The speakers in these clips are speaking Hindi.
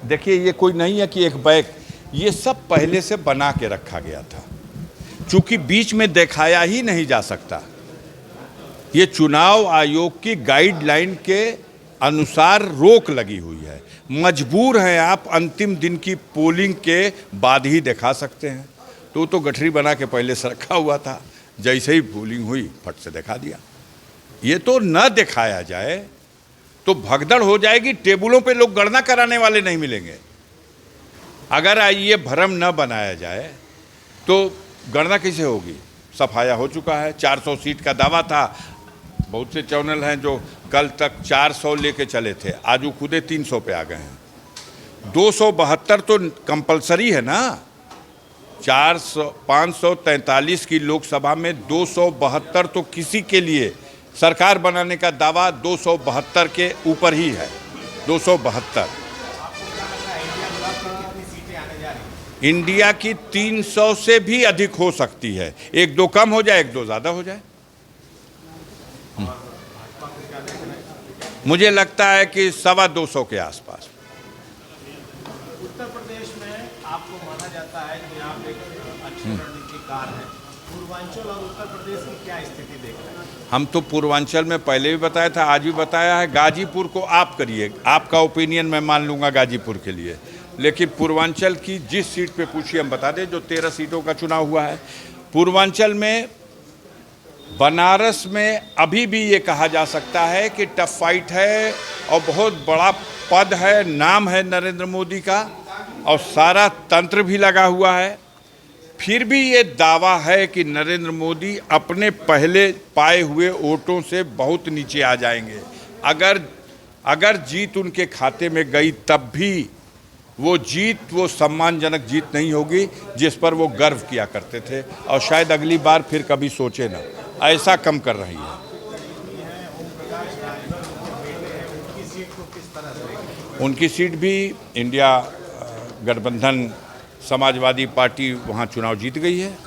देखिए, ये कोई नहीं है कि एक बैग, ये सब पहले से बना के रखा गया था, चूंकि बीच में दिखाया ही नहीं जा सकता। ये चुनाव आयोग की गाइडलाइन के अनुसार रोक लगी हुई है। मजबूर हैं आप, अंतिम दिन की पोलिंग के बाद ही दिखा सकते हैं। तो गठरी बना के पहले से रखा हुआ था, जैसे ही पोलिंग हुई फट से दिखा दिया। ये तो न दिखाया जाए तो भगदड़ हो जाएगी, टेबलों पे लोग गणना कराने वाले नहीं मिलेंगे। अगर ये भ्रम न बनाया जाए तो गणना कैसे होगी? सफाया हो चुका है, 400 सीट का दावा था। बहुत से चैनल हैं जो कल तक 400 लेके चले थे, आज वो खुदे 300 पे आ गए हैं। 272 तो कंपलसरी है ना। 543 की लोकसभा में 272 तो किसी के लिए सरकार बनाने का दावा 272 के ऊपर ही है। 272 इंडिया की 300 से भी अधिक हो सकती है। एक दो कम हो जाए, एक दो ज़्यादा हो जाए। मुझे लगता है कि 225 के आसपास। उत्तर प्रदेश में आपको माना जाता है कि आप एक अच्छे रणनीतिकार हैं। पूर्वांचल और उत्तर प्रदेश की क्या स्थिति देख रहे हैं? हम तो पूर्वांचल में पहले भी बताया था, आज भी बताया है। गाजीपुर को आप करिए, आपका ओपिनियन मैं मान लूँगा गाजीपुर के लिए, लेकिन पूर्वांचल की जिस सीट पे पूछिए हम बता दें। जो 13 सीटों का चुनाव हुआ है पूर्वांचल में, बनारस में अभी भी ये कहा जा सकता है कि टफ फाइट है और बहुत बड़ा पद है, नाम है नरेंद्र मोदी का और सारा तंत्र भी लगा हुआ है। फिर भी ये दावा है कि नरेंद्र मोदी अपने पहले पाए हुए वोटों से बहुत नीचे आ जाएंगे। अगर जीत उनके खाते में गई तब भी वो सम्मानजनक जीत नहीं होगी जिस पर वो गर्व किया करते थे, और शायद अगली बार फिर कभी सोचे ना। ऐसा कम कर रही है। उनकी सीट भी इंडिया गठबंधन समाजवादी पार्टी वहाँ चुनाव जीत गई है।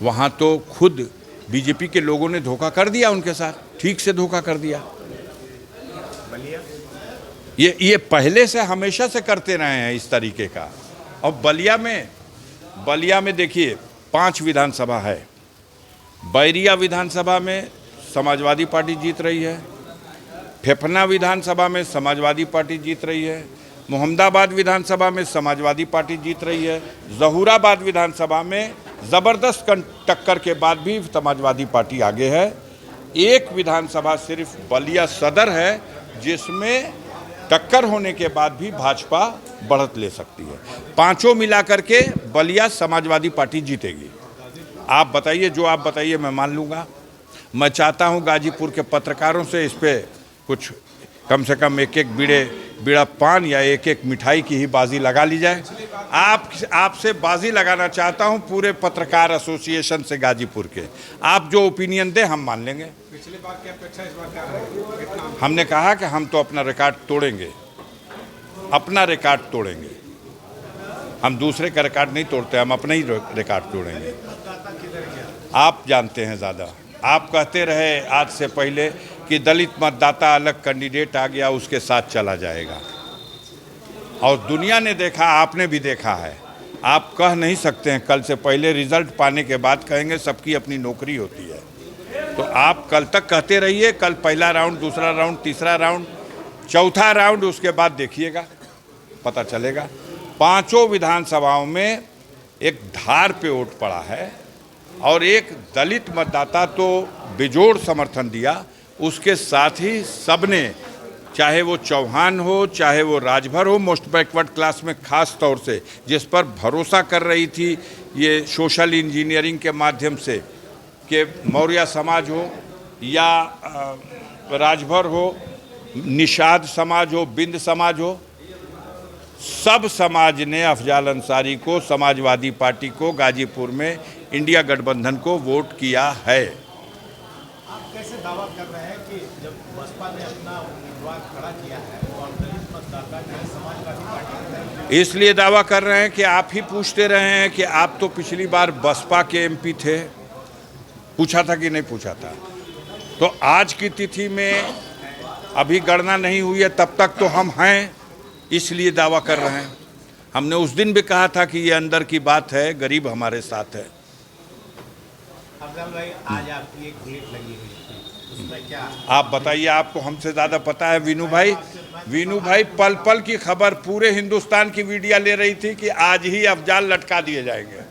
वहाँ तो खुद बीजेपी के लोगों ने धोखा कर दिया उनके साथ, ठीक से धोखा कर दिया। ये पहले से हमेशा से करते रहे हैं इस तरीके का। और बलिया में देखिए 5 विधानसभा है। बैरिया विधानसभा में समाजवादी पार्टी जीत रही है, फेफना विधानसभा में समाजवादी पार्टी जीत रही है, मोहम्मदाबाद विधानसभा में समाजवादी पार्टी जीत रही है, जहूराबाद विधानसभा में ज़बरदस्त टक्कर के बाद भी समाजवादी पार्टी आगे है। एक विधानसभा सिर्फ बलिया सदर है जिसमें टक्कर होने के बाद भी भाजपा बढ़त ले सकती है। पांचों मिलाकर के बलिया समाजवादी पार्टी जीतेगी। आप बताइए, जो आप बताइए मैं मान लूँगा। मैं चाहता हूँ गाजीपुर के पत्रकारों से इस पर कुछ कम से कम एक बीड़ा पान या एक मिठाई की ही बाजी लगा ली जाए। आपसे बाजी लगाना चाहता हूँ पूरे पत्रकार एसोसिएशन से गाजीपुर के। आप जो ओपिनियन दें हम मान लेंगे। पिछली बार की अपेक्षा इस बार क्या रहेगी? हमने कहा कि हम तो अपना रिकॉर्ड तोड़ेंगे, अपना रिकॉर्ड तोड़ेंगे। हम दूसरे का रिकॉर्ड नहीं तोड़ते, हम अपना ही रिकॉर्ड तोड़ेंगे। आप जानते हैं ज़्यादा। आप कहते रहे आज से पहले कि दलित मतदाता अलग कैंडिडेट आ गया उसके साथ चला जाएगा, और दुनिया ने देखा, आपने भी देखा है। आप कह नहीं सकते हैं कल से पहले, रिजल्ट पाने के बाद कहेंगे सबकी अपनी नौकरी होती है। तो आप कल तक कहते रहिए, कल पहला राउंड, दूसरा राउंड, तीसरा राउंड, चौथा राउंड, उसके बाद देखिएगा पता चलेगा। 5 विधानसभाओं में एक धार पे वोट पड़ा है और एक दलित मतदाता तो बेजोड़ समर्थन दिया। उसके साथ ही सबने, चाहे वो चौहान हो चाहे वो राजभर हो, मोस्ट बैकवर्ड क्लास में खास तौर से जिस पर भरोसा कर रही थी ये सोशल इंजीनियरिंग के माध्यम से कि मौर्य समाज हो या राजभर हो, निषाद समाज हो, बिंद समाज हो, सब समाज ने अफजाल अंसारी को, समाजवादी पार्टी को, गाजीपुर में इंडिया गठबंधन को वोट किया है। आप कैसे दावा कर रहे हैं कि जब बसपा ने अपना उम्मीदवार खड़ा किया है और दलित मतदाता जो है समाजवादी पार्टी, इसलिए दावा कर रहे हैं कि आप ही पूछते रहे हैं कि आप तो पिछली बार बसपा के एमपी थे, पूछा था कि नहीं पूछा था। तो आज की तिथि में अभी गणना नहीं हुई है, तब तक तो हम हैं। इसलिए दावा कर रहे हैं। हमने उस दिन भी कहा था कि ये अंदर की बात है, गरीब हमारे साथ है। अफजल भाई, आज आपकी एक गेट लगी हुई थी, उसमें क्या आप बताइए, आपको हमसे ज़्यादा पता है। वीनू भाई पल पल की खबर पूरे हिंदुस्तान की मीडिया ले रही थी कि आज ही अफजाल लटका दिए जाएंगे।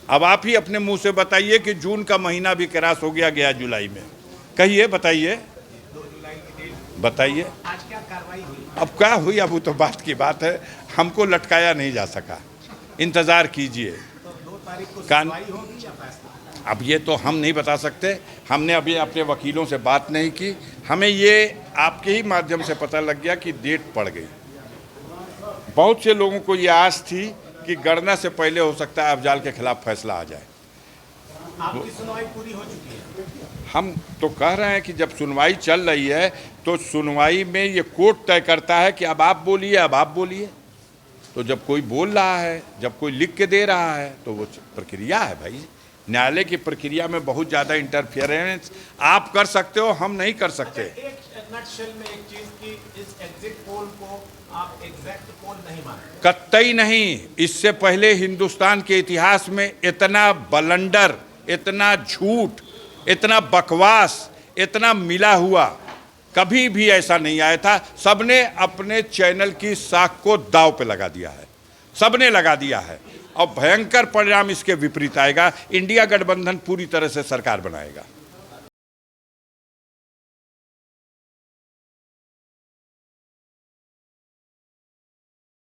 अब आप ही अपने मुंह से बताइए कि जून का महीना भी क्रॉस हो गया जुलाई में। कहिए, बताइए, 2 जुलाई की डेट, बताइए आज क्या कार्रवाई हुई? अब क्या हुई, अब वो तो बात की बात है। हमको लटकाया नहीं जा सका, इंतज़ार कीजिए। तो 2 तारीख को कान- सुनवाई होगी या फैसला? अब ये तो हम नहीं बता सकते, हमने अभी अपने वकीलों से बात नहीं की। हमें ये आपके ही माध्यम से पता लग गया कि डेट पड़ गई। बहुत से लोगों को ये आस थी कि गणना से पहले हो सकता है अफजाल के खिलाफ फैसला आ जाए। आपकी सुनवाई पूरी हो चुकी है? हम तो कह रहे हैं कि जब सुनवाई चल रही है तो सुनवाई में ये कोर्ट तय करता है कि अब आप बोलिए, अब आप बोलिए। तो जब कोई बोल रहा है, जब कोई लिख के दे रहा है, तो वो प्रक्रिया है भाई। न्यायालय की प्रक्रिया में बहुत ज़्यादा इंटरफेरेंस आप कर सकते हो, हम नहीं कर सकते। एक नटशेल में एक चीज की, इस एग्जिट पोल को आप एग्जैक्ट पोल नहीं मानते? कतई नहीं। इससे पहले हिंदुस्तान के इतिहास में इतना बलंडर, इतना झूठ, इतना बकवास, इतना मिला हुआ कभी भी ऐसा नहीं आया था। सबने अपने चैनल की साख को दांव पे लगा दिया है, सबने लगा दिया है। और भयंकर परिणाम इसके विपरीत आएगा। इंडिया गठबंधन पूरी तरह से सरकार बनाएगा।